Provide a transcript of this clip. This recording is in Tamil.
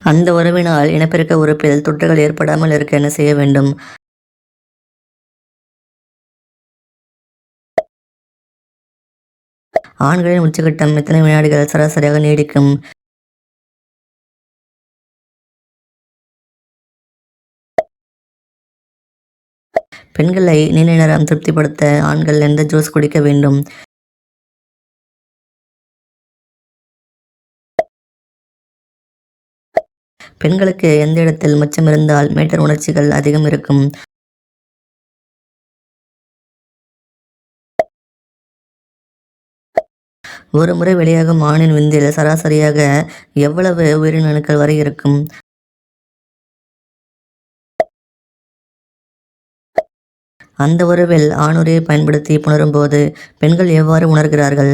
அந்த உறவினால் இனப்பெருக்க உறுப்பில் தொற்றுகள் ஏற்படாமல் இருக்க என்ன செய்ய வேண்டும்? ஆண்களின் உச்சகட்டம் எத்தனை வினாடிகள் சராசரியாக நீடிக்கும்? பெண்களை நீண்ட நேரம் திருப்திப்படுத்த ஆண்கள் எந்த ஜூஸ் குடிக்க வேண்டும்? பெண்களுக்கு எந்த இடத்தில் மச்சம் இருந்தால் மேட்டர் உணர்ச்சிகள் அதிகம் இருக்கும்? ஒரு முறை வெளியாகும் ஆணின் விந்தில் சராசரியாக எவ்வளவு உயிரின அணுக்கள் வரை இருக்கும்? அந்த உறவில் ஆணுறையை பயன்படுத்தி புணரும்போது பெண்கள் எவ்வாறு உணர்கிறார்கள்?